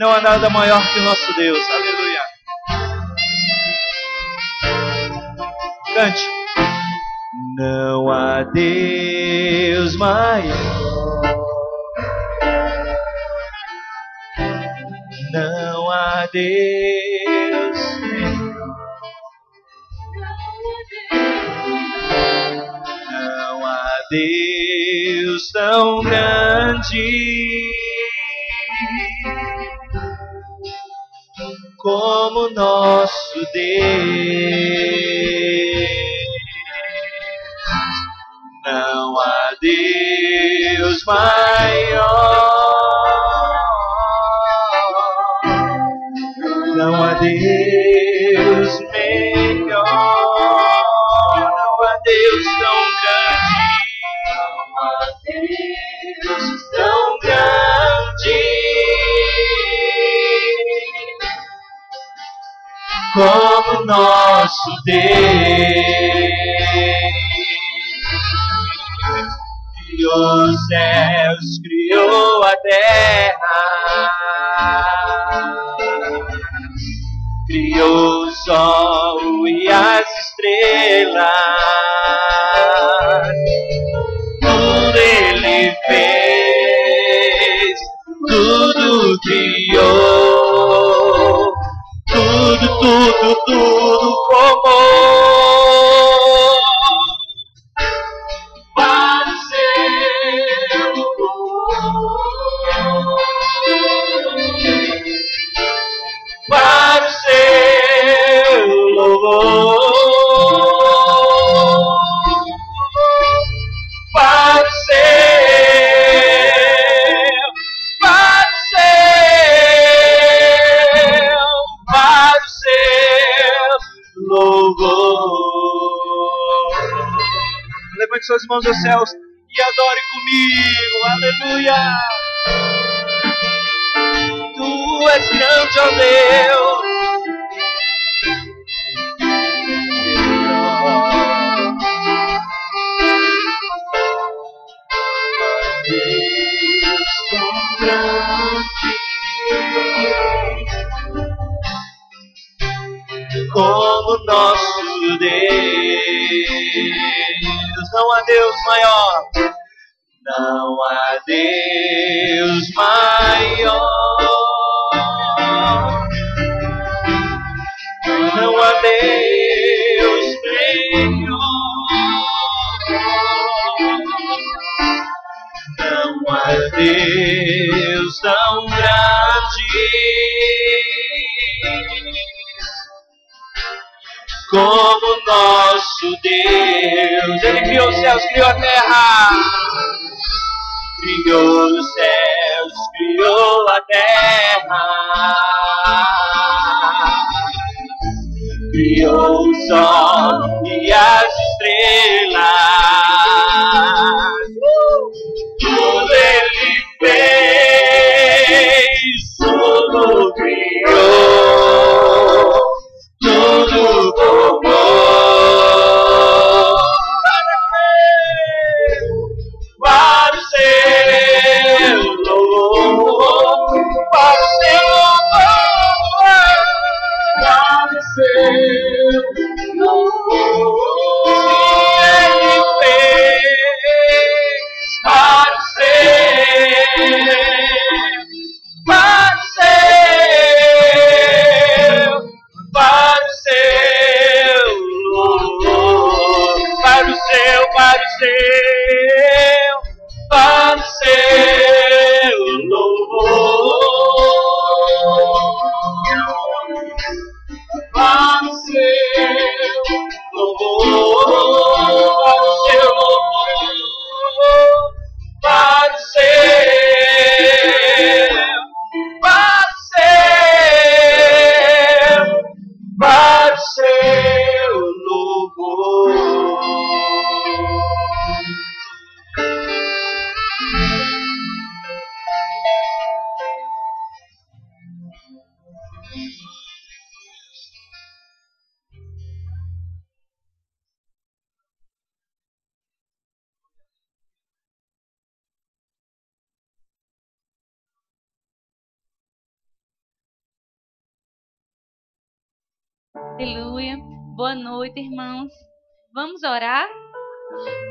não há nada maior que o nosso Deus. Aleluia. Cante. Não há Deus maior. Não há Deus melhor. Não há Deus tão grande como nosso Deus. Não há Deus maior. Não há Deus melhor. Não há Deus tão grande. Não há Deus tão grande como nosso Deus. Criou os céus, criou a terra, criou o sol e as estrelas. Tudo Ele fez, tudo criou, tudo formou para o seu louvor, para o seu louvor. Levante suas mãos aos céus e adore comigo. Aleluia. Tu és grande, ó Deus. Deus tão grande como nosso Deus. Não há Deus maior. Não há Deus maior. Não há Deus melhor. Não há Deus tão grande como nosso Deus. Ele criou os céus, criou a terra. Criou os céus, criou a terra. Criou o sol e as estrelas. Tudo Ele fez, tudo criou, tudo formou para o seu louvor, para o seu louvor, para o seu louvor. Ele fez para o seu louvor, para o seu louvor, para o seu louvor, para o seu louvor, para o seu louvor. Aleluia. Boa noite, irmãos. Vamos orar?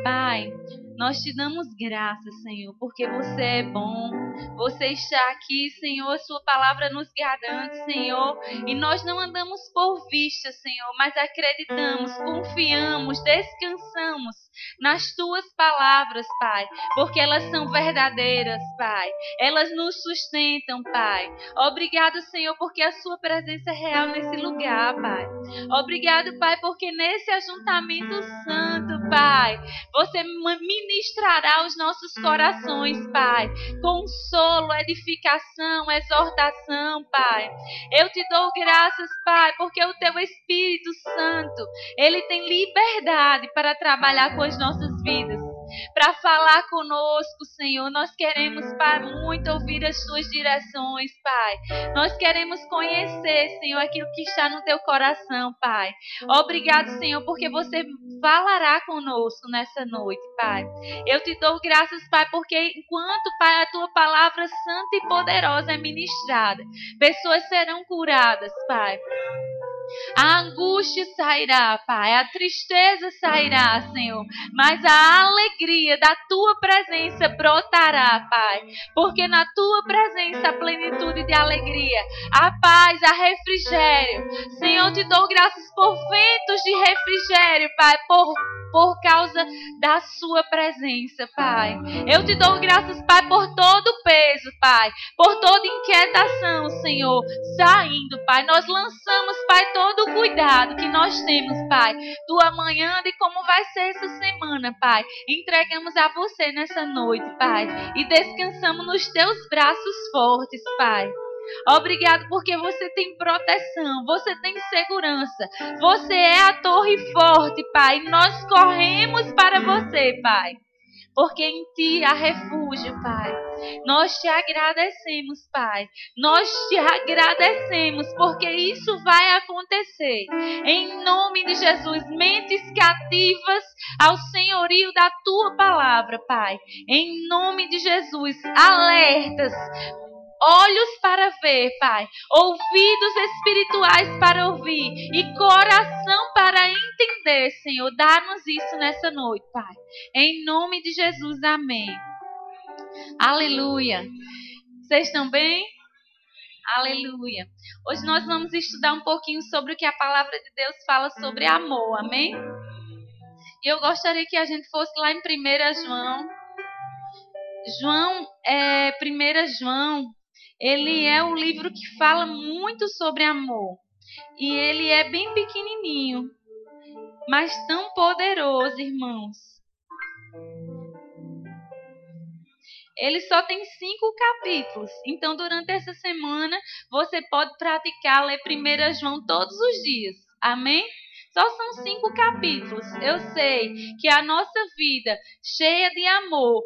Pai, nós te damos graças, Senhor, porque você é bom. Você está aqui, Senhor, a sua palavra nos garante, Senhor. E nós não andamos por vista, Senhor, mas acreditamos, confiamos, descansamos nas tuas palavras, Pai, porque elas são verdadeiras, Pai. Elas nos sustentam, Pai. Obrigado, Senhor, porque a sua presença é real nesse lugar, Pai. Obrigado, Pai, porque nesse ajuntamento santo, Pai, você ministrará os nossos corações, Pai. Consolo, edificação, exortação, Pai. Eu te dou graças, Pai, porque o teu Espírito Santo, ele tem liberdade para trabalhar com as nossas vidas, para falar conosco, Senhor. Nós queremos, Pai, muito ouvir as tuas direções, Pai. Nós queremos conhecer, Senhor, aquilo que está no teu coração, Pai. Obrigado, Senhor, porque você falará conosco nessa noite, Pai. Eu te dou graças, Pai, porque enquanto, Pai, a tua palavra santa e poderosa é ministrada, pessoas serão curadas, Pai. A angústia sairá, Pai, a tristeza sairá, Senhor, mas a alegria da tua presença brotará, Pai, porque na tua presença a plenitude de alegria, a paz, a refrigério. Senhor, te dou graças por ventos de refrigério, Pai, por causa da sua presença, Pai. Eu te dou graças, Pai, por todo o peso, Pai, por toda inquietação, Senhor, saindo, Pai. Nós lançamos, Pai, todo o cuidado que nós temos, Pai, do amanhã, de como vai ser essa semana, Pai. Entregamos a você nessa noite, Pai, e descansamos nos teus braços fortes, Pai. Obrigado porque você tem proteção, você tem segurança, você é a torre forte, Pai. Nós corremos para você, Pai, porque em ti há refúgio, Pai. Nós te agradecemos, Pai. Nós te agradecemos porque isso vai acontecer. Em nome de Jesus, mentes cativas ao senhorio da tua palavra, Pai. Em nome de Jesus, alertas, olhos para ver, Pai, ouvidos espirituais para ouvir e coração para entender, Senhor. Dá-nos isso nessa noite, Pai. Em nome de Jesus, amém. Aleluia. Vocês estão bem? Aleluia. Hoje nós vamos estudar um pouquinho sobre o que a palavra de Deus fala sobre amor, amém? E eu gostaria que a gente fosse lá em 1 João. 1 João, ele é um livro que fala muito sobre amor. E ele é bem pequenininho, mas tão poderoso, irmãos. Ele só tem 5 capítulos. Então, durante essa semana, você pode praticar, ler 1 João todos os dias. Amém? Só são 5 capítulos. Eu sei que a nossa vida cheia de amor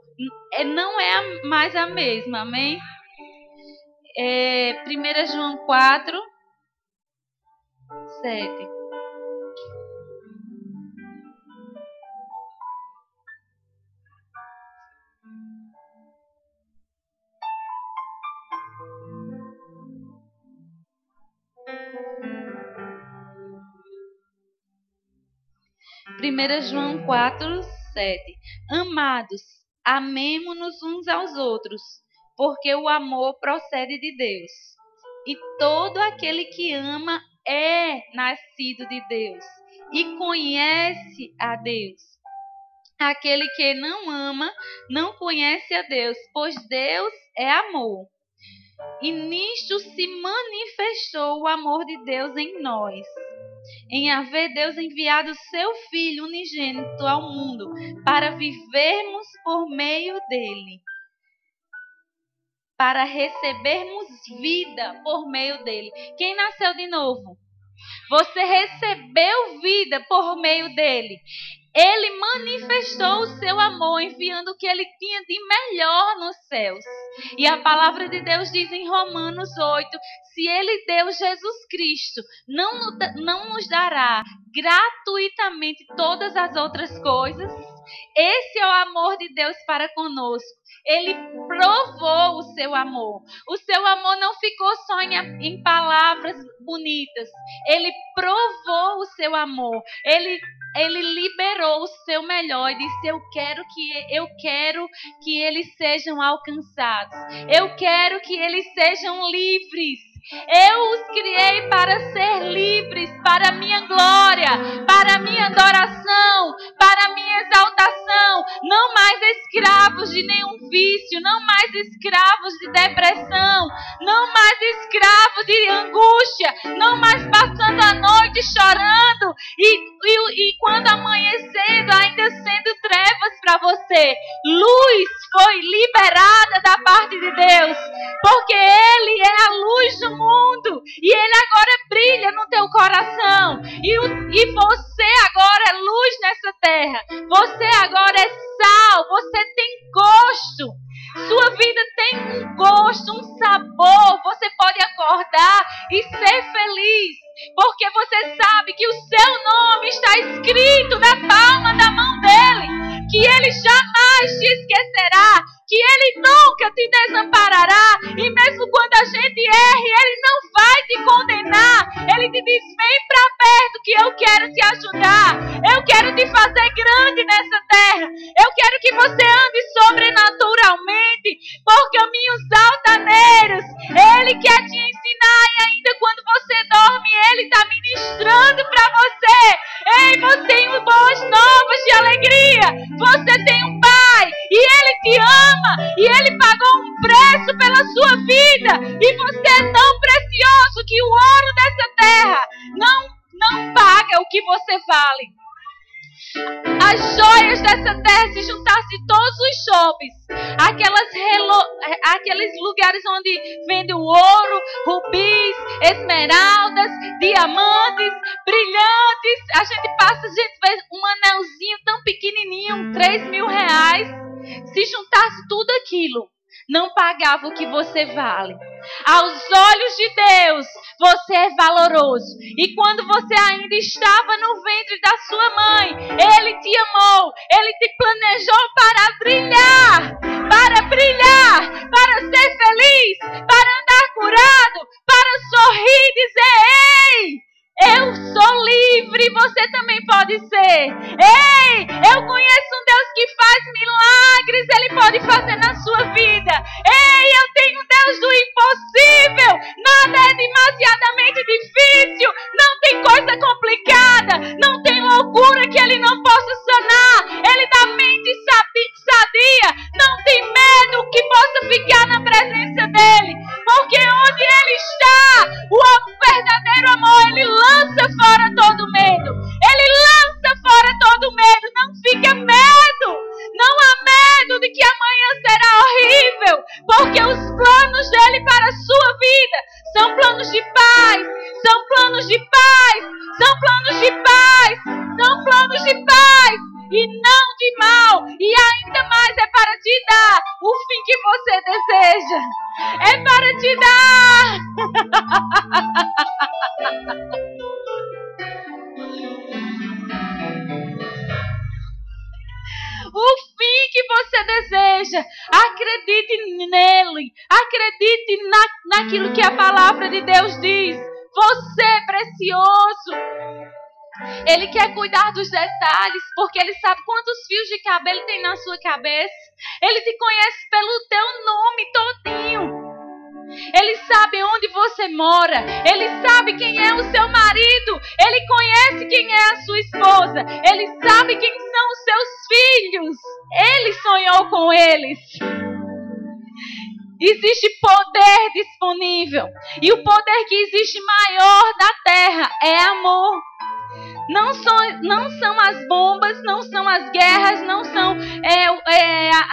não é mais a mesma. Amém? 1 João 4, 7. João 4, 7. Amados, amemo-nos uns aos outros, porque o amor procede de Deus. E todo aquele que ama é nascido de Deus e conhece a Deus. Aquele que não ama não conhece a Deus, pois Deus é amor. E nisto se manifestou o amor de Deus em nós, em haver Deus enviado seu Filho unigênito ao mundo, para vivermos por meio dele, para recebermos vida por meio dele. Quem nasceu de novo? Você recebeu vida por meio dele. Ele manifestou o seu amor enviando o que ele tinha de melhor nos céus. E a palavra de Deus diz em Romanos 8, se ele deu Jesus Cristo, não nos dará gratuitamente todas as outras coisas? Esse é o amor de Deus para conosco. Ele provou o seu amor. O seu amor não ficou só em palavras bonitas. Ele provou o seu amor. Ele liberou o seu melhor e disse: eu quero que eles sejam alcançados. Eu quero que eles sejam livres. Eu os criei para ser livres, para a minha glória, para a minha adoração, para a minha exaltação. Não mais escravos de nenhum vício, não mais escravos de depressão, não mais escravos de angústia, não mais passando a noite chorando e quando amanhecendo ainda sendo trevas para você. Luz foi liberada da parte de Deus, porque Ele é a luz do mundo e Ele agora brilha no teu coração e você agora é luz nessa terra. Você agora é sal, você tem gosto. Sua vida tem um gosto, um sabor. Você pode acordar e ser feliz, porque você sabe que o seu nome está escrito na palma da mão dele, que ele jamais te esquecerá, que ele nunca te desamparará. E mesmo quando a gente erre, ele não vai te condenar. Ele te diz: vem para perto que eu quero te ajudar. Eu quero te fazer grande nessa terra. Eu quero que você ande sobrenaturalmente por caminhos altaneiros. Ele quer te ensinar e ainda quando você dorme, ele está ministrando para você. Ei, você tem boas novas de alegria. Você tem um Pai e Ele te ama e Ele pagou um preço pela sua vida. E você é tão precioso que o ouro dessa terra não paga o que você vale. As joias dessa terra, se juntassem todos os shoppings, aqueles lugares onde vende o ouro, rubis, esmeraldas, diamantes, brilhantes, a gente vê um anelzinho tão pequenininho, 3.000 reais. Se juntasse tudo aquilo, não pagava o que você vale. Aos olhos de Deus, você é valoroso. E quando você ainda estava no ventre da sua mãe, Ele te amou, Ele te planejou para brilhar, para ser feliz, para andar curado, para sorrir e dizer: ei, eu sou livre, você também pode ser. Ei, eu conheço um Deus que faz milagres, Ele pode fazer na sua vida. Ei, eu tenho um Deus do impossível, nada é demasiadamente difícil, não tem coisa complicada, não tem loucura que Ele não possa sanar. Ele dá mente sadia, não tem medo que possa ficar na presença dEle, porque onde Ele está, o verdadeiro amor, Ele lança fora todo medo. Ele lança fora todo medo. Não fica medo. Não há medo de que amanhã será horrível, porque os planos dele para a sua vida são planos de paz, são planos de paz, são planos de paz, são planos de paz e não de mal. E ainda mais é para te dar o fim que você deseja. É para te dar. O fim que você deseja. Acredite nele. Acredite naquilo que a palavra de Deus diz. Você é precioso. Ele quer cuidar dos detalhes, porque Ele sabe quantos fios de cabelo tem na sua cabeça. Ele te conhece pelo teu nome todinho. Ele sabe onde você mora. Ele sabe quem é o seu marido. Ele conhece quem é a sua esposa. Ele sabe quem são os seus filhos. Ele sonhou com eles. Existe poder disponível. E o poder que existe maior da terra é amor. Não são as bombas, não são as guerras, não são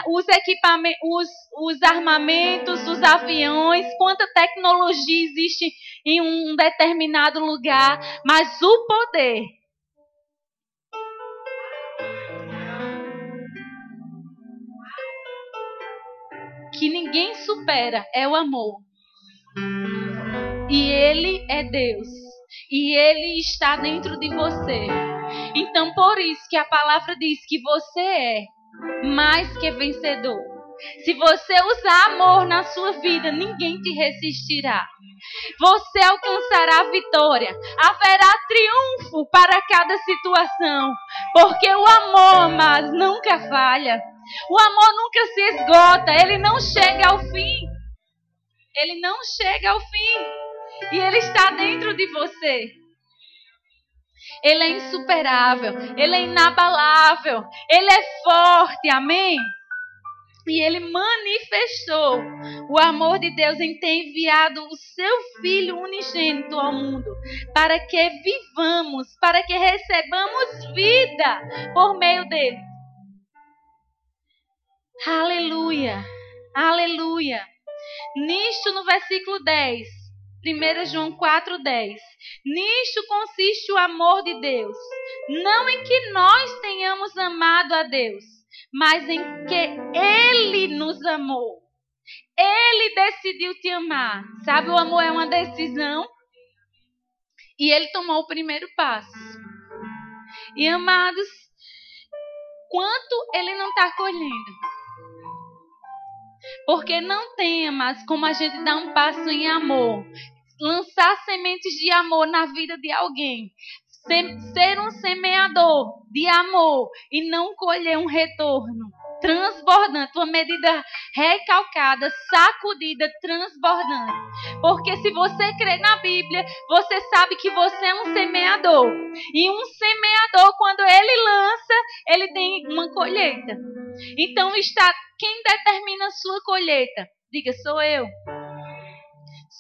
os equipamentos, os armamentos, os aviões, quanta tecnologia existe em um determinado lugar, mas o poder que ninguém supera é o amor. E Ele é Deus. E Ele está dentro de você. Então, por isso que a palavra diz que você é mais que vencedor. Se você usar amor na sua vida, ninguém te resistirá. Você alcançará a vitória. Haverá triunfo para cada situação. Porque o amor, mas nunca falha. O amor nunca se esgota. Ele não chega ao fim. Ele não chega ao fim. E Ele está dentro de você. Ele é insuperável. Ele é inabalável. Ele é forte. Amém? E Ele manifestou o amor de Deus em ter enviado o seu Filho unigênito ao mundo. Para que vivamos, para que recebamos vida por meio dele. Aleluia. Aleluia. Nisto, no versículo 10, 1 João 4,10. Nisto consiste o amor de Deus. Não em que nós tenhamos amado a Deus, mas em que Ele nos amou. Ele decidiu te amar. Sabe, o amor é uma decisão. E Ele tomou o primeiro passo. E amados, quanto Ele não está colhendo? Porque não tem, mas como a gente dá um passo em amor, lançar sementes de amor na vida de alguém, ser um semeador de amor e não colher um retorno transbordante, uma medida recalcada, sacudida, transbordante. Porque se você crê na Bíblia, você sabe que você é um semeador. E um semeador, quando ele lança, ele tem uma colheita. Então quem determina a sua colheita? Diga, sou eu.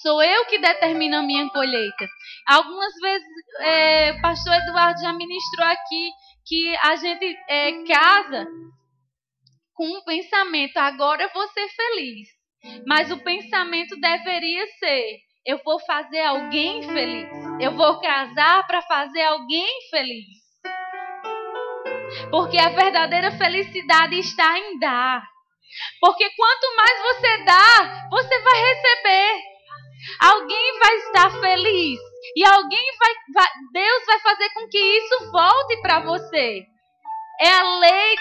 Sou eu que determino a minha colheita. Algumas vezes, o pastor Eduardo já ministrou aqui que a gente casa com um pensamento, agora eu vou ser feliz. Mas o pensamento deveria ser, eu vou fazer alguém feliz. Eu vou casar para fazer alguém feliz. Porque a verdadeira felicidade está em dar. Porque quanto mais você dá, você vai receber. Alguém vai estar feliz. E Deus vai fazer com que isso volte para você. É a lei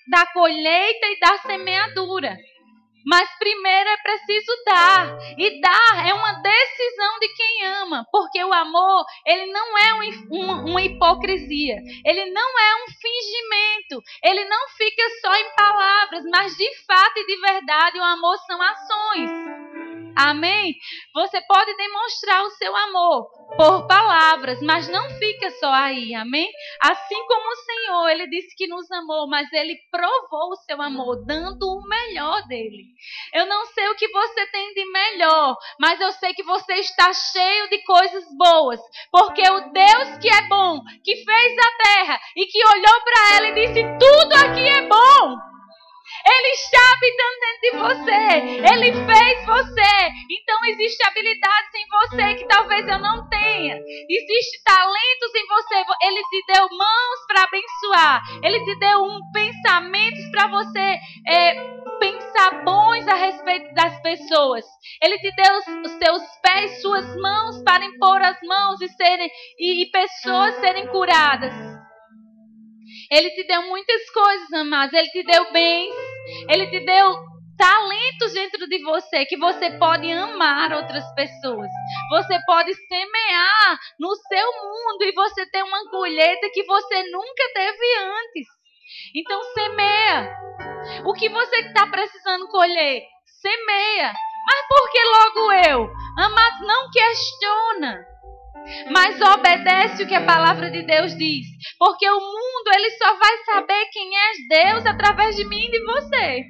da colheita e da semeadura. Mas primeiro é preciso dar. E dar é uma decisão de quem ama. Porque o amor, ele não é uma hipocrisia. Ele não é um fingimento. Ele não fica só em palavras. Mas de fato e de verdade, o amor são ações. Amém? Você pode demonstrar o seu amor por palavras, mas não fica só aí, amém? Assim como o Senhor, Ele disse que nos amou, mas Ele provou o seu amor, dando o melhor dEle. Eu não sei o que você tem de melhor, mas eu sei que você está cheio de coisas boas, porque o Deus que é bom, que fez a terra e que olhou para ela e disse, tudo aqui é bom. Ele está habitando dentro de você. Ele fez você. Então existem habilidades em você que talvez eu não tenha. Existem talentos em você. Ele te deu mãos para abençoar. Ele te deu pensamentos para você pensar bons a respeito das pessoas. Ele te deu os seus pés, suas mãos para impor as mãos e pessoas serem curadas. Ele te deu muitas coisas, amados. Ele te deu bens. Ele te deu talentos dentro de você que você pode amar outras pessoas. Você pode semear no seu mundo e você ter uma colheita que você nunca teve antes. Então semeia. O que você está precisando colher? Semeia. Mas por que logo eu? Amados, não questiona. Mas obedece o que a palavra de Deus diz. Porque o mundo, ele só vai saber quem é Deus através de mim e de você.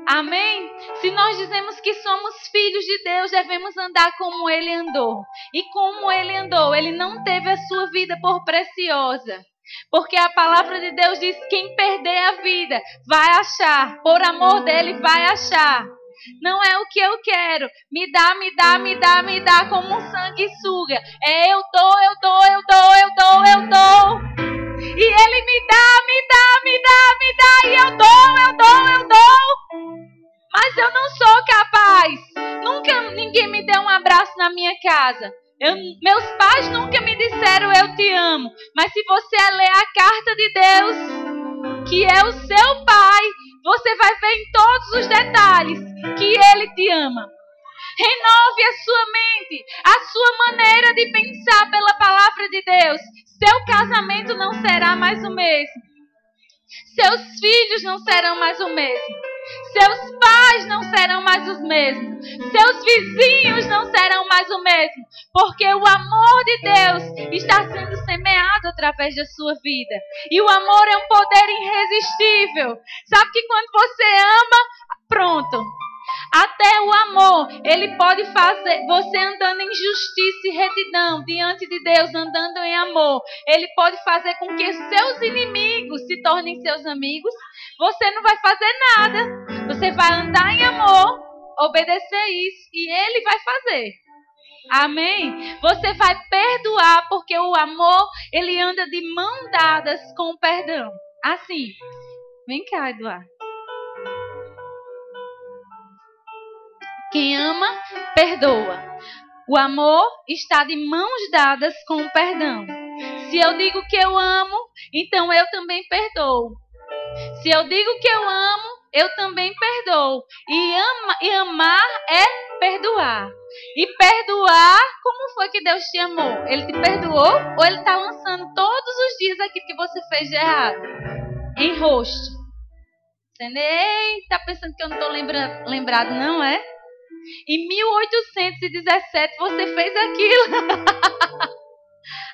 Amém? Se nós dizemos que somos filhos de Deus, devemos andar como Ele andou. E como Ele andou, Ele não teve a sua vida por preciosa. Porque a palavra de Deus diz, quem perder a vida vai achar. Por amor dEle vai achar. Não é o que eu quero. Me dá, me dá, me dá, me dá como um sanguessuga. É eu dou, eu dou, eu dou, eu dou, eu dou. E Ele me dá, me dá, me dá, me dá. E eu dou, eu dou, eu dou. casa. Meus pais nunca me disseram eu te amo. Mas se você ler a carta de Deus, que é o seu pai, você vai ver em todos os detalhes que ele te ama. Renove a sua mente, a sua maneira de pensar pela palavra de Deus. Seu casamento não será mais o mesmo. Seus filhos não serão mais o mesmo. Seus pais não serão mais os mesmos. Seus vizinhos não serão mais o mesmo. Porque o amor de Deus está sendo semeado através da sua vida. E o amor é um poder irresistível. Sabe que quando você ama, pronto. Até o amor, ele pode fazer você andando em justiça e retidão diante de Deus, andando em amor. Ele pode fazer com que seus inimigos se tornem seus amigos. Você não vai fazer nada. Você vai andar em amor, obedecer isso e ele vai fazer. Amém? Você vai perdoar porque o amor, ele anda de mão dadas com o perdão. Assim. Vem cá, Eduardo. Quem ama, perdoa. O amor está de mãos dadas com o perdão. Se eu digo que eu amo, então eu também perdoo. Se eu digo que eu amo, eu também perdoo. E amar é perdoar. E perdoar, como foi que Deus te amou? Ele te perdoou ou ele está lançando todos os dias aquilo que você fez de errado? Em rosto. Você nem está pensando que eu não estou lembrado, não é? Em 1817 você fez aquilo.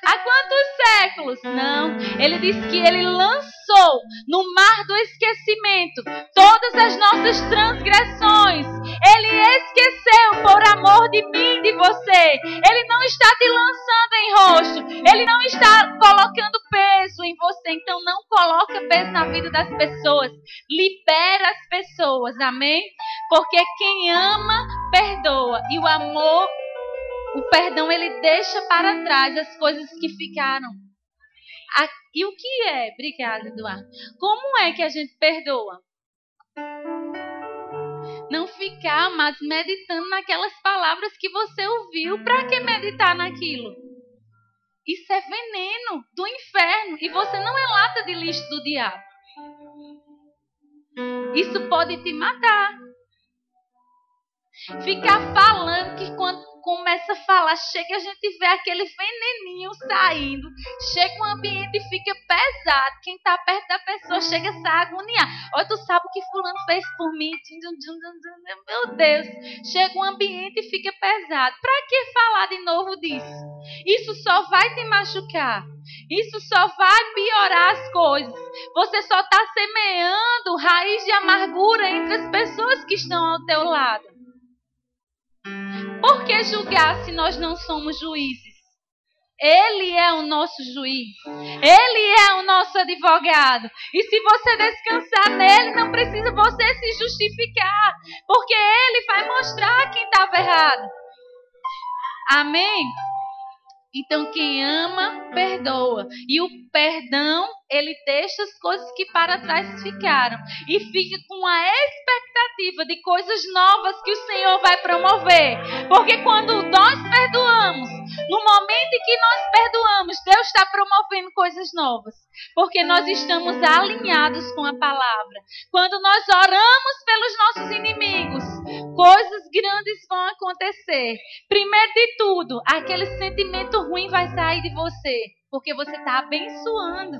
Há quantos séculos? Não. Ele disse que ele lançou no mar do esquecimento todas as nossas transgressões. Ele esqueceu por amor de mim e de você. Ele não está te lançando em rosto. Ele não está colocando peso em você. Então não coloca peso na vida das pessoas. Libera as pessoas. Amém? Porque quem ama, perdoa. E o amor, o perdão, ele deixa para trás as coisas que ficaram. E o que é? Obrigada, Eduardo. Como é que a gente perdoa? Não ficar, amados, meditando naquelas palavras que você ouviu. Para que meditar naquilo? Isso é veneno do inferno. E você não é lata de lixo do diabo. Isso pode te matar. Ficar falando que quando começa a falar, chega a gente vê aquele veneninho saindo, chega um ambiente e fica pesado. Quem está perto da pessoa chega a se agoniar. Olha, tu sabe o que fulano fez por mim? Meu Deus. Chega um ambiente e fica pesado. Para que falar de novo disso? Isso só vai te machucar. Isso só vai piorar as coisas. Você só está semeando raiz de amargura entre as pessoas que estão ao teu lado. Por que julgar se nós não somos juízes? Ele é o nosso juiz. Ele é o nosso advogado. E se você descansar nele, não precisa você se justificar. Porque ele vai mostrar quem estava errado. Amém? Então quem ama, perdoa. E o perdão, ele deixa as coisas que para trás ficaram. E fica com a expectativa de coisas novas que o Senhor vai promover. Porque quando nós perdoamos, no momento em que nós perdoamos, Deus está promovendo coisas novas. Porque nós estamos alinhados com a palavra. Quando nós oramos pelos nossos inimigos, coisas grandes vão acontecer. Primeiro de tudo, aquele sentimento ruim vai sair de você. Porque você está abençoando.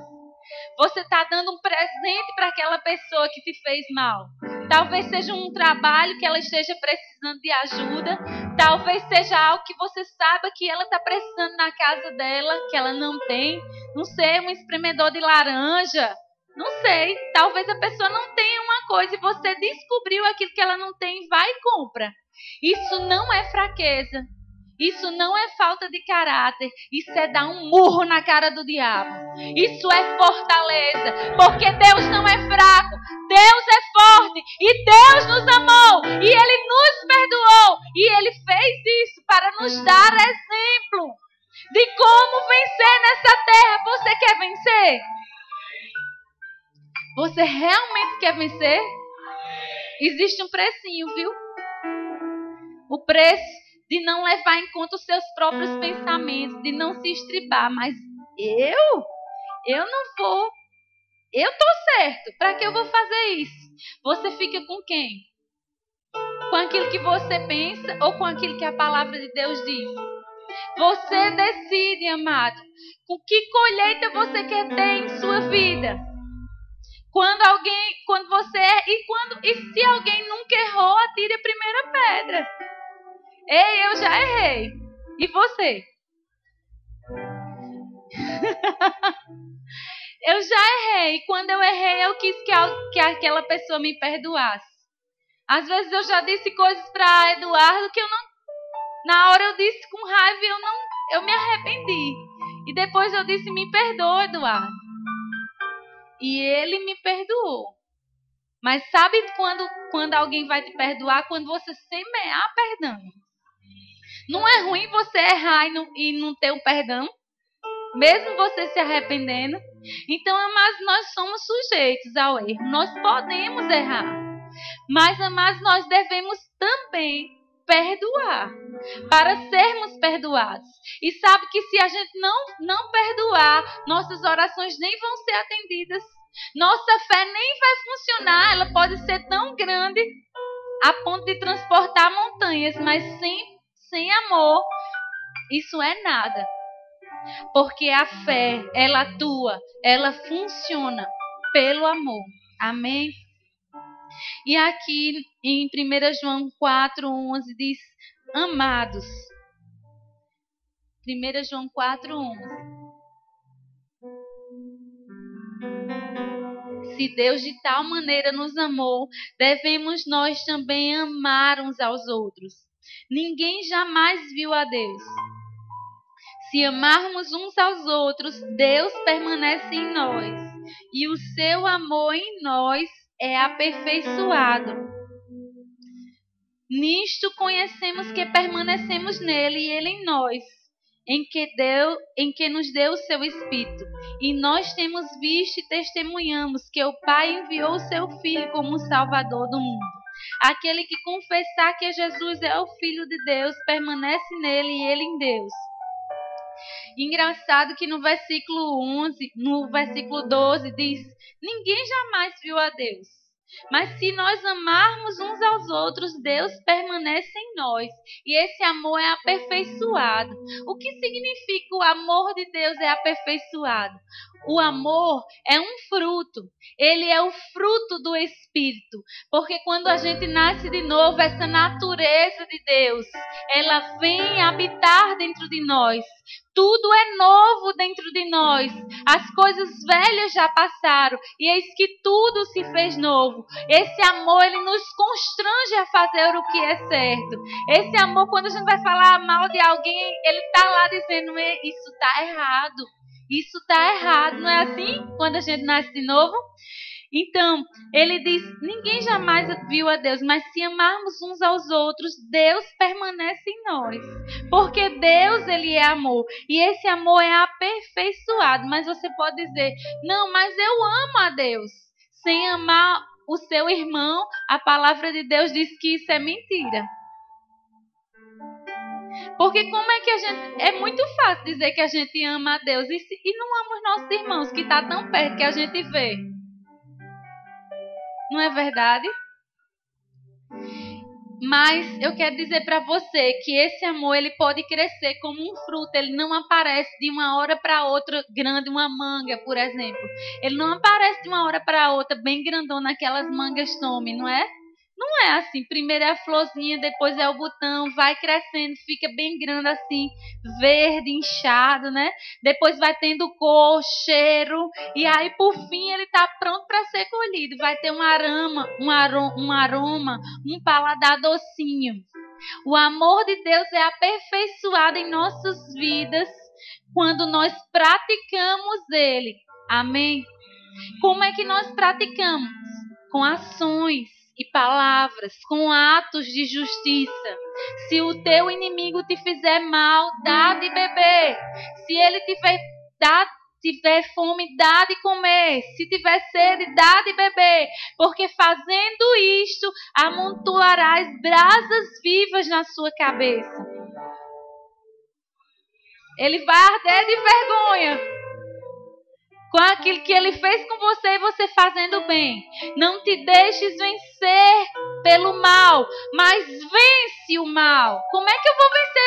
Você está dando um presente para aquela pessoa que te fez mal. Talvez seja um trabalho que ela esteja precisando de ajuda. Talvez seja algo que você saiba que ela está precisando na casa dela, que ela não tem. Não sei, um espremedor de laranja. Não sei, talvez a pessoa não tenha uma coisa e você descobriu aquilo que ela não tem, vai e compra. Isso não é fraqueza. Isso não é falta de caráter. Isso é dar um murro na cara do diabo. Isso é fortaleza. Porque Deus não é fraco. Deus é forte. E Deus nos amou. E Ele nos perdoou. E Ele fez isso para nos dar exemplo de como vencer nessa terra. Você quer vencer? Você realmente quer vencer? Existe um precinho, viu? O preço de não levar em conta os seus próprios pensamentos, de não se estribar. Mas eu não vou. Eu tô certo. Para que eu vou fazer isso? Você fica com quem? Com aquilo que você pensa ou com aquilo que a palavra de Deus diz? Você decide, amado, com que colheita você quer ter em sua vida. Quando você e se alguém nunca errou, atire a primeira pedra. Ei, eu já errei. E você? Eu já errei. E quando eu errei, eu quis que aquela pessoa me perdoasse. Às vezes eu já disse coisas para Eduardo que eu não... Na hora eu disse com raiva e eu me arrependi. E depois eu disse, me perdoa, Eduardo. E ele me perdoou. Mas sabe quando alguém vai te perdoar? Quando você semear perdão. Não é ruim você errar e não ter o perdão? Mesmo você se arrependendo? Então, amados, nós somos sujeitos ao erro. Nós podemos errar. Mas, amados, nós devemos também perdoar. Para sermos perdoados. E sabe que se a gente não perdoar, nossas orações nem vão ser atendidas. Nossa fé nem vai funcionar. Ela pode ser tão grande a ponto de transportar montanhas. Mas sem amor, isso é nada. Porque a fé, ela atua, ela funciona pelo amor. Amém? E aqui em 1 João 4:11 diz, amados. 1 João 4:11. Se Deus de tal maneira nos amou, devemos nós também amar uns aos outros. Ninguém jamais viu a Deus. Se amarmos uns aos outros, Deus permanece em nós, e o seu amor em nós é aperfeiçoado. Nisto conhecemos que permanecemos nele e ele em nós, em que nos deu o seu Espírito. E nós temos visto e testemunhamos que o Pai enviou o seu Filho como o Salvador do mundo. Aquele que confessar que Jesus é o Filho de Deus, permanece nele e ele em Deus. Engraçado que no versículo 12 diz, ninguém jamais viu a Deus. Mas se nós amarmos uns aos outros, Deus permanece em nós. E esse amor é aperfeiçoado. O que significa o amor de Deus é aperfeiçoado? O amor é um fruto. Ele é o fruto do Espírito. Porque quando a gente nasce de novo, essa natureza de Deus, ela vem habitar dentro de nós. Tudo é novo dentro de nós. As coisas velhas já passaram. E eis que tudo se fez novo. Esse amor, ele nos constrange a fazer o que é certo. Esse amor, quando a gente vai falar mal de alguém, ele está lá dizendo, isso está errado. Isso está errado. Não é assim? Quando a gente nasce de novo? Então, ele diz, ninguém jamais viu a Deus, mas se amarmos uns aos outros, Deus permanece em nós. Porque Deus, ele é amor. E esse amor é aperfeiçoado. Mas você pode dizer, não, mas eu amo a Deus. Sem amar o seu irmão, a palavra de Deus diz que isso é mentira. Porque como é que a gente... É muito fácil dizer que a gente ama a Deus e não ama os nossos irmãos, que está tão perto que a gente vê. Não é verdade? Mas eu quero dizer para você que esse amor, ele pode crescer como um fruto. Ele não aparece de uma hora para outra grande, uma manga, por exemplo. Ele não aparece de uma hora para outra bem grandona, aquelas mangas tome, não é? Não é assim. Primeiro é a florzinha, depois é o botão, vai crescendo, fica bem grande assim, verde, inchado, né? Depois vai tendo cor, cheiro, e aí por fim ele está pronto para ser colhido. Vai ter um aroma, um paladar docinho. O amor de Deus é aperfeiçoado em nossas vidas quando nós praticamos ele. Amém? Como é que nós praticamos? Com ações e palavras, com atos de justiça. Se o teu inimigo te fizer mal, dá de beber. Se ele tiver fome, dá de comer. Se tiver sede, dá de beber. Porque fazendo isto, amontoarás brasas vivas na sua cabeça. Ele vai arder de vergonha com aquilo que ele fez com você e você fazendo bem. Não te deixes vencer pelo mal, mas vence o mal. Como é que eu vou vencer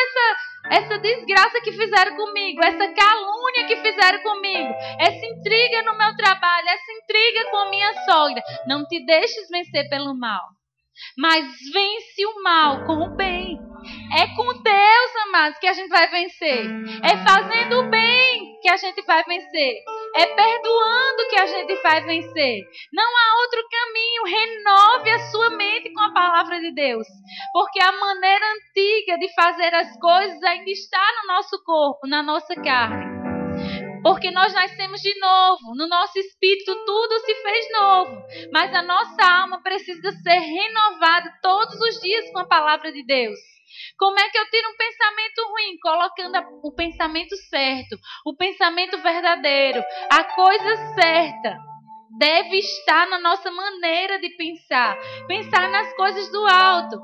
essa desgraça que fizeram comigo, essa calúnia que fizeram comigo, essa intriga no meu trabalho, essa intriga com a minha sogra? Não te deixes vencer pelo mal, mas vence o mal com o bem. É com Deus, amados, que a gente vai vencer. É fazendo o bem que a gente vai vencer. É perdoando que a gente vai vencer. Não há outro caminho. Renove a sua mente com a palavra de Deus. Porque a maneira antiga de fazer as coisas ainda está no nosso corpo, na nossa carne. Porque nós nascemos de novo. No nosso espírito tudo se fez novo. Mas a nossa alma precisa ser renovada todos os dias com a palavra de Deus. Como é que eu tiro um pensamento ruim? Colocando o pensamento certo, o pensamento verdadeiro, a coisa certa. Deve estar na nossa maneira de pensar. Pensar nas coisas do alto.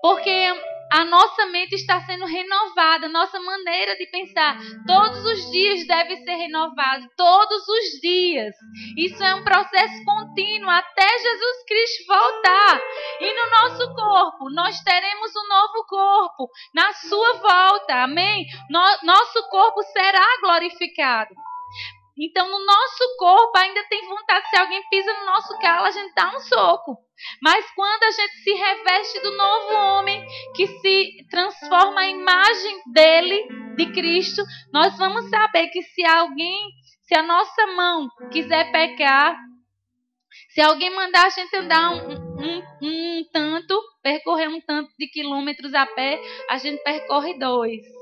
Porque a nossa mente está sendo renovada, nossa maneira de pensar. Todos os dias deve ser renovado, todos os dias. Isso é um processo contínuo até Jesus Cristo voltar. E no nosso corpo, nós teremos um novo corpo na sua volta, amém? Nosso corpo será glorificado. Então, no nosso corpo ainda tem vontade, se alguém pisa no nosso calo, a gente dá um soco. Mas quando a gente se reveste do novo homem, que se transforma a imagem dele, de Cristo, nós vamos saber que se a nossa mão quiser pecar, se alguém mandar a gente andar um tanto, percorrer um tanto de quilômetros a pé, a gente percorre 2.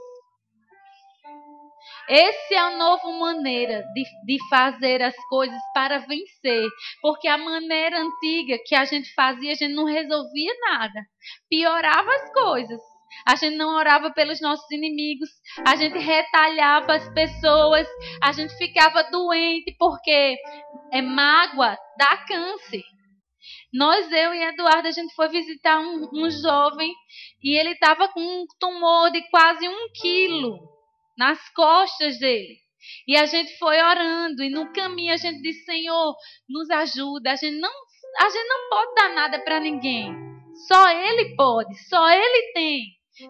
Essa é a nova maneira de fazer as coisas para vencer. Porque a maneira antiga que a gente fazia, a gente não resolvia nada. Piorava as coisas. A gente não orava pelos nossos inimigos. A gente retalhava as pessoas. A gente ficava doente porque mágoa dá câncer. Eu e Eduardo, a gente foi visitar um jovem e ele estava com um tumor de quase 1 quilo nas costas dele. E a gente foi orando. E no caminho a gente disse: Senhor, nos ajuda. A gente não pode dar nada para ninguém. Só Ele pode. Só Ele tem.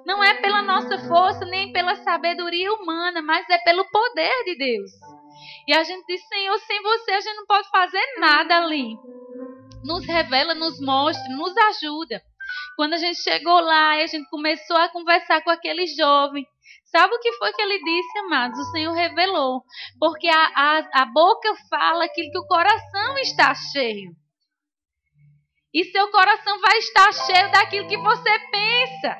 Não é pela nossa força, nem pela sabedoria humana, mas é pelo poder de Deus. E a gente disse: Senhor, sem você a gente não pode fazer nada ali. Nos revela, nos mostra, nos ajuda. Quando a gente chegou lá e a gente começou a conversar com aquele jovem, sabe o que foi que ele disse, amados? O Senhor revelou. Porque a boca fala aquilo que o coração está cheio. E seu coração vai estar cheio daquilo que você pensa.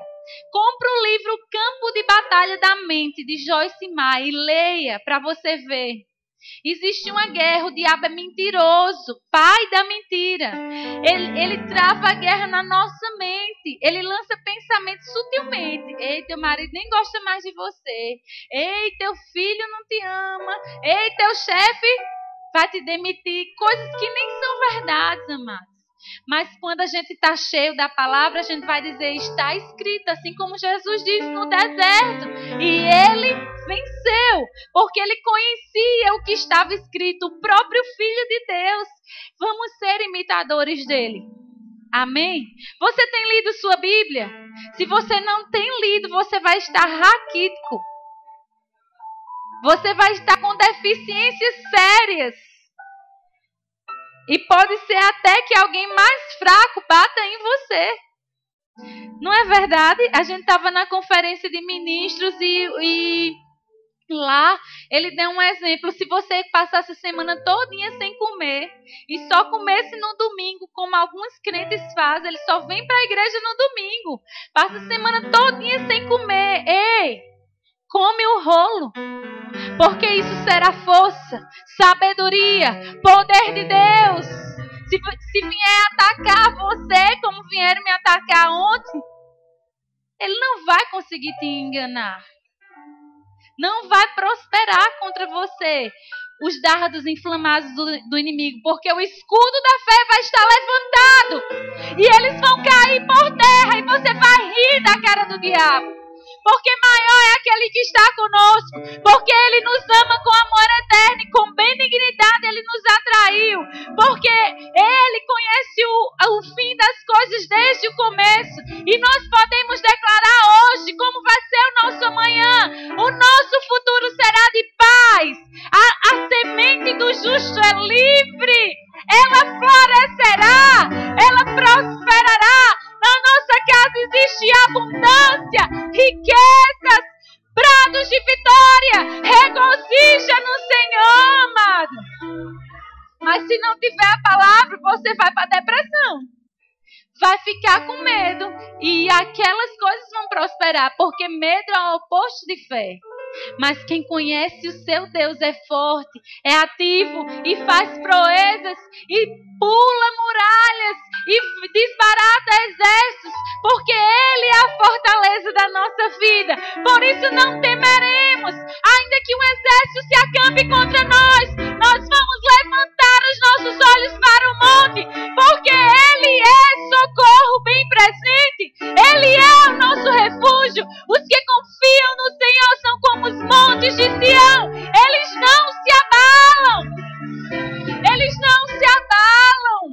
Compre o livro Campo de Batalha da Mente, de Joyce Meyer, e leia para você ver. Existe uma guerra, o diabo é mentiroso, pai da mentira. Ele trava a guerra na nossa mente. Ele lança pensamentos sutilmente. Ei, teu marido nem gosta mais de você. Ei, teu filho não te ama. Ei, teu chefe vai te demitir. Coisas que nem são verdades, amados. Mas quando a gente está cheio da palavra, a gente vai dizer: está escrito, assim como Jesus disse no deserto. E ele venceu, porque ele conhecia o que estava escrito, o próprio Filho de Deus. Vamos ser imitadores dele. Amém? Você tem lido sua Bíblia? Se você não tem lido, você vai estar raquítico. Você vai estar com deficiências sérias. E pode ser até que alguém mais fraco bata em você. Não é verdade? A gente estava na conferência de ministros e lá ele deu um exemplo. Se você passasse a semana todinha sem comer e só comesse no domingo, como alguns crentes fazem, eles só vêm para a igreja no domingo. Passa a semana todinha sem comer. Ei, come o rolo. Porque isso será força, sabedoria, poder de Deus. Se vier atacar você, como vieram me atacar ontem, ele não vai conseguir te enganar. Não vai prosperar contra você os dardos inflamados do inimigo. Porque o escudo da fé vai estar levantado. E eles vão cair por terra e você vai rir da cara do diabo. porque maior é aquele que está conosco, porque Ele nos ama com amor eterno e com benignidade Ele nos atraiu, porque Ele conhece o fim das coisas desde o começo, e nós podemos declarar hoje como vai ser o nosso amanhã. O nosso futuro será de paz. A semente do justo é livre, ela florescerá, ela prosperará. Na nossa casa existe abundância, riquezas, prados de vitória. Regozija no Senhor, amado. Mas se não tiver a palavra, você vai para a depressão. Vai ficar com medo e aquelas coisas vão prosperar, porque medo é o oposto de fé. Mas quem conhece o seu Deus é forte, é ativo e faz proezas e pula muralhas e desbarata exércitos, porque Ele é a fortaleza da nossa vida. Por isso não temeremos, ainda que um exército se acampe contra nós. Nós vamos levantar os nossos olhos para o monte, porque Ele é socorro bem presente. Ele é o nosso refúgio. Os que confiam no Senhor são como os montes de Sião. Eles não se abalam. Eles não se abalam.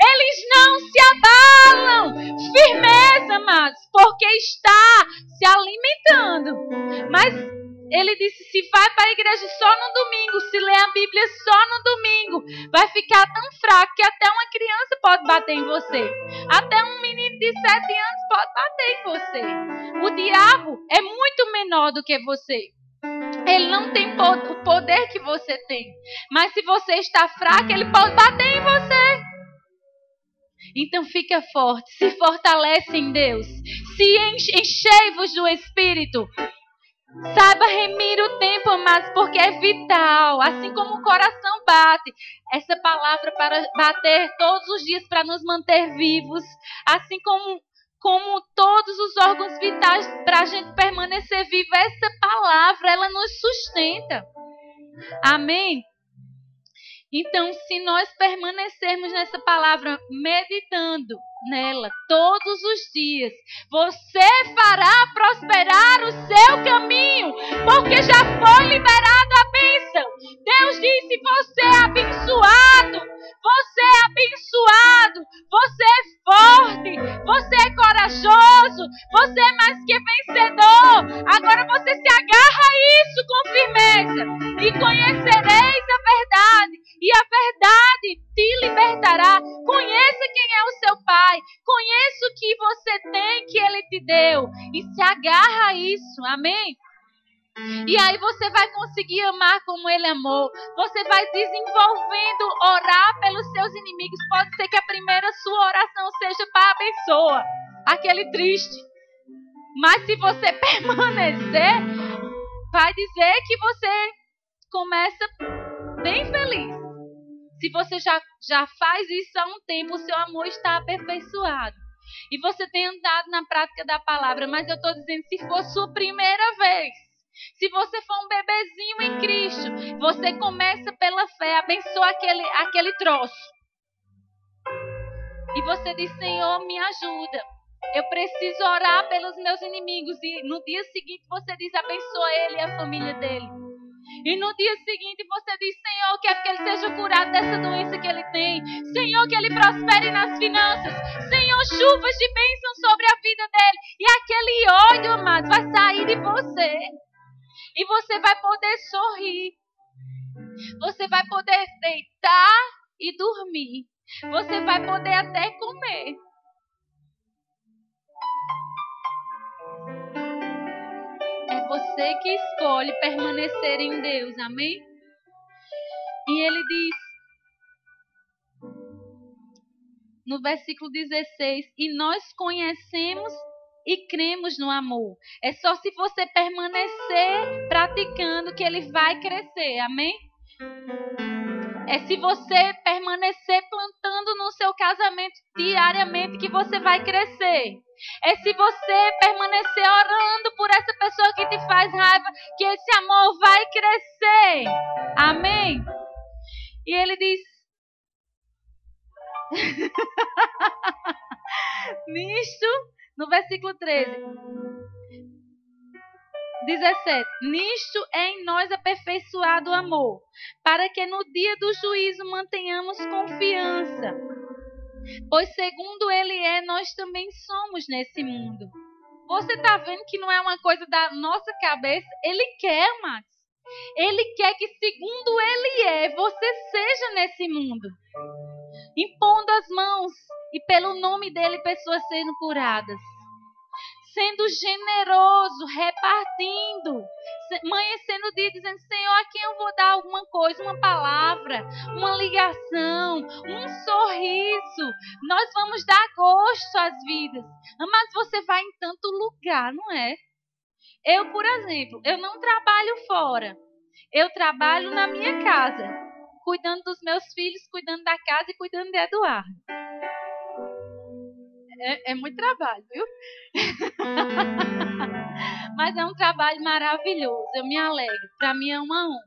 Eles não se abalam. Firmeza, amados, porque está se alimentando. Mas Ele disse, se vai para a igreja só no domingo, se lê a Bíblia só no domingo, vai ficar tão fraco que até uma criança pode bater em você. Até um menino de 7 anos pode bater em você. O diabo é muito menor do que você. Ele não tem o poder que você tem. Mas se você está fraco, ele pode bater em você. Então fica forte, se fortalece em Deus. Se enchei-vos do Espírito. Saiba remir o tempo, amados, porque é vital. Assim como o coração bate, essa palavra para bater todos os dias para nos manter vivos. Assim como todos os órgãos vitais para a gente permanecer vivo, essa palavra, ela nos sustenta. Amém? Então, se nós permanecermos nessa palavra, meditando nela todos os dias, você fará prosperar o seu caminho, porque já foi liberada a bênção. Deus disse, você é abençoado, você é abençoado, você é forte, você é corajoso, você é mais que vencedor. Agora você se agarra a isso com firmeza e conhecereis a verdade. E a verdade te libertará. Conheça quem é o seu Pai. Conheça o que você tem que Ele te deu. E se agarra a isso. Amém? E aí você vai conseguir amar como Ele amou. Você vai desenvolvendo orar pelos seus inimigos. Pode ser que a primeira sua oração seja para abençoar aquele triste. Mas se você permanecer, vai dizer que você começa bem feliz. Se você já faz isso há um tempo, o seu amor está aperfeiçoado. E você tem andado na prática da palavra. Mas eu estou dizendo, se for sua primeira vez, se você for um bebezinho em Cristo, você começa pela fé, abençoa aquele troço. E você diz, Senhor, me ajuda. Eu preciso orar pelos meus inimigos. E no dia seguinte você diz, abençoa ele e a família dele. E no dia seguinte você diz, Senhor, eu quero que ele seja curado dessa doença que ele tem. Senhor, que ele prospere nas finanças. Senhor, chuvas de bênção sobre a vida dele. E aquele ódio, amado, vai sair de você. E você vai poder sorrir. Você vai poder deitar e dormir. Você vai poder até comer. É você que escolhe permanecer em Deus, amém? E ele diz, no versículo 16, e nós conhecemos e cremos no amor. É só se você permanecer praticando que ele vai crescer, amém? É se você permanecer plantando no seu casamento diariamente que você vai crescer. É se você permanecer orando por essa pessoa que te faz raiva, que esse amor vai crescer. Amém? E ele diz... Nisto, no versículo 13... 17. Nisto é em nós aperfeiçoado o amor, para que no dia do juízo mantenhamos confiança. Pois segundo Ele é, nós também somos nesse mundo. Você está vendo que não é uma coisa da nossa cabeça? Ele quer, Max. Ele quer que segundo Ele é, você seja nesse mundo. Impondo as mãos e pelo nome dEle pessoas sendo curadas. Sendo generoso, repartindo, amanhecendo o dia dizendo: Senhor, a quem eu vou dar alguma coisa, uma palavra, uma ligação, um sorriso. Nós vamos dar gosto às vidas. Mas você vai em tanto lugar, não é? Eu, por exemplo, eu não trabalho fora. Eu trabalho na minha casa, cuidando dos meus filhos, cuidando da casa e cuidando de Eduardo. É muito trabalho, viu? Mas é um trabalho maravilhoso. Eu me alegro. Para mim é uma honra.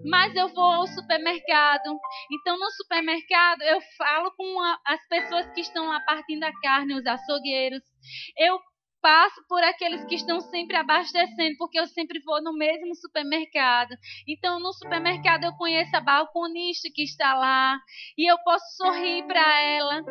Mas eu vou ao supermercado. Então, no supermercado, eu falo com as pessoas que estão lá partindo a carne, os açougueiros. Eu passo por aqueles que estão sempre abastecendo, porque eu sempre vou no mesmo supermercado. Então, no supermercado, eu conheço a balconista que está lá. E eu posso sorrir para ela.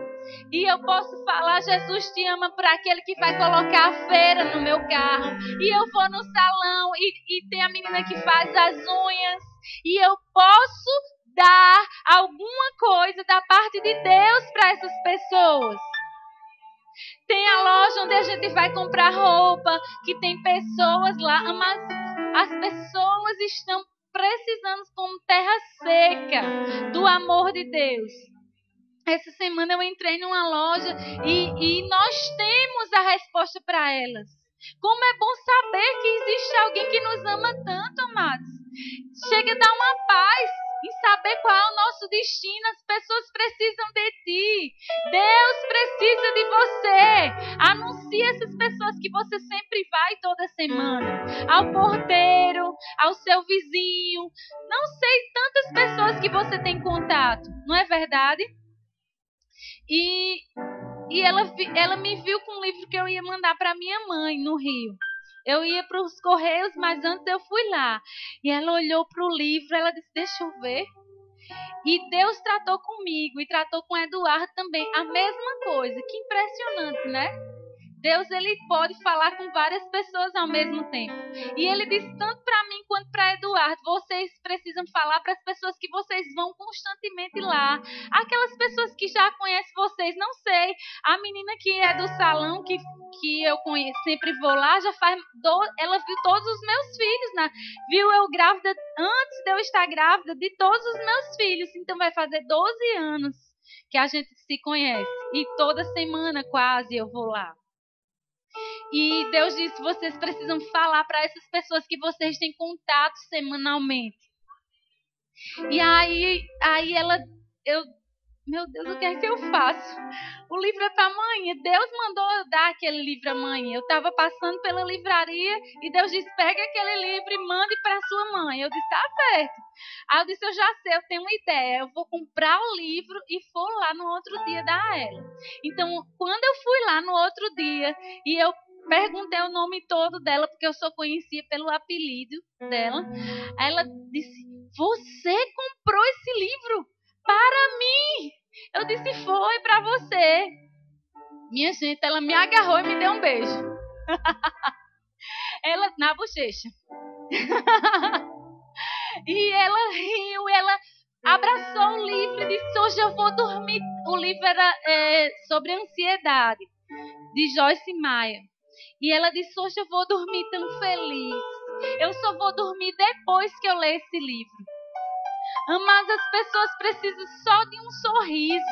E eu posso falar: Jesus te ama, para aquele que vai colocar a feira no meu carro. E eu vou no salão e tem a menina que faz as unhas. E eu posso dar alguma coisa da parte de Deus para essas pessoas. Tem a loja onde a gente vai comprar roupa, que tem pessoas lá, mas as pessoas estão precisando, como terra seca, do amor de Deus. Essa semana eu entrei numa loja e nós temos a resposta para elas. Como é bom saber que existe alguém que nos ama tanto, amados. Chega a dar uma paz em saber qual é o nosso destino. As pessoas precisam de ti. Deus precisa de você. Anuncie essas pessoas que você sempre vai toda semana. Ao porteiro, ao seu vizinho. Não sei, tantas pessoas que você tem contato. Não é verdade? E ela me viu com um livro que eu ia mandar para minha mãe no Rio. Eu ia para os Correios, mas antes eu fui lá. E ela olhou para o livro, ela disse: deixa eu ver. E Deus tratou comigo e tratou com Eduardo também. A mesma coisa. Que impressionante, né? Deus, ele pode falar com várias pessoas ao mesmo tempo. E ele disse tanto para mim quanto para Eduardo: vocês precisam falar para as pessoas que vocês vão constantemente lá. Aquelas pessoas que já conhecem vocês. Não sei, a menina que é do salão, que eu conheço, sempre vou lá, já faz... ela viu todos os meus filhos, viu eu grávida, antes de eu estar grávida, de todos os meus filhos. Então vai fazer 12 anos que a gente se conhece. E toda semana quase eu vou lá. E Deus disse: vocês precisam falar para essas pessoas que vocês têm contato semanalmente. E aí meu Deus, o que é que eu faço? O livro é para amanhã. Deus mandou eu dar aquele livro amanhã. Eu estava passando pela livraria e Deus disse: pega aquele livro e mande para sua mãe. Eu disse: tá certo. Aí eu disse: eu já sei, eu tenho uma ideia. Eu vou comprar o livro e for lá no outro dia dar a ela. Então, quando eu fui lá no outro dia e eu perguntei o nome todo dela, porque eu só conhecia pelo apelido dela, ela disse: você comprou esse livro para mim? Eu disse: foi para você. Minha gente, ela me agarrou e me deu um beijo. Ela na bochecha. E ela riu, ela abraçou o livro e disse: hoje eu vou dormir. O livro era sobre ansiedade, de Joyce Meyer. E ela disse: hoje eu vou dormir tão feliz. Eu só vou dormir depois que eu ler esse livro. Mas as pessoas precisam só de um sorriso,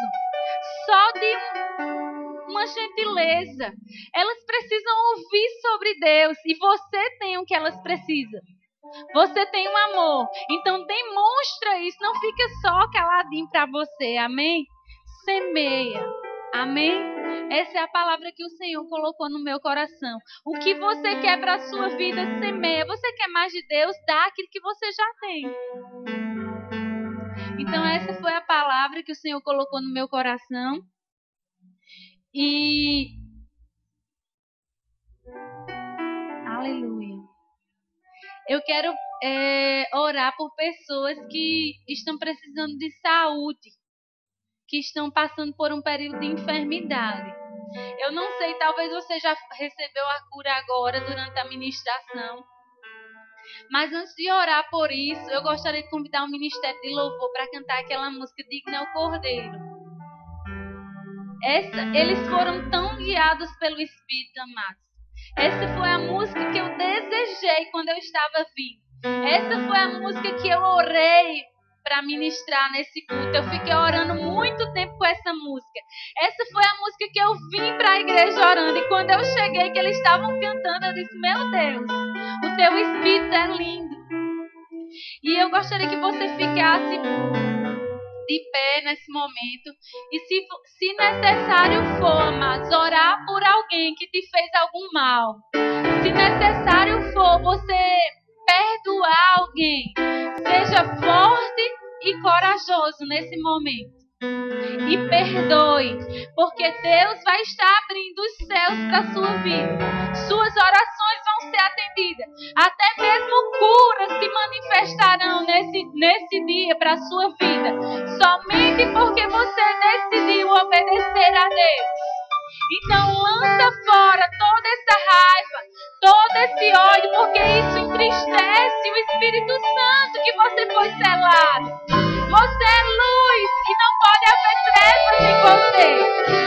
só de uma gentileza. Elas precisam ouvir sobre Deus. E você tem o que elas precisam. Você tem um amor. Então demonstra isso. Não fica só caladinho para você. Amém? Semeia. Amém? Essa é a palavra que o Senhor colocou no meu coração. O que você quer para a sua vida, semeia. Você quer mais de Deus? Dá aquilo que você já tem. Então essa foi a palavra que o Senhor colocou no meu coração. E Aleluia. Eu quero orar por pessoas que estão precisando de saúde, que estão passando por um período de enfermidade. Eu não sei, talvez você já recebeu a cura agora durante a ministração. Mas antes de orar por isso, eu gostaria de convidar o Ministério de Louvor para cantar aquela música Digno é o Cordeiro. Eles foram tão guiados pelo Espírito, amados. Essa foi a música que eu desejei quando eu estava vindo. Essa foi a música que eu orei para ministrar nesse culto. Eu fiquei orando muito tempo com essa música. Essa foi a música que eu vim para a igreja orando. E quando eu cheguei, que eles estavam cantando, eu disse, meu Deus, o teu Espírito é lindo. E eu gostaria que você ficasse de pé nesse momento. E se necessário for, amados, orar por alguém que te fez algum mal. Se necessário for, você perdoar alguém. Seja forte e corajoso nesse momento. E perdoe, porque Deus vai estar abrindo os céus para a sua vida. Suas orações vão ser atendidas. Até mesmo curas se manifestarão nesse dia para a sua vida. Somente porque você decidiu obedecer a Deus. Então lança fora toda essa raiva, todo esse ódio, porque isso entristece o Espírito Santo que você foi selado. Você é luz e não pode haver trevas em você.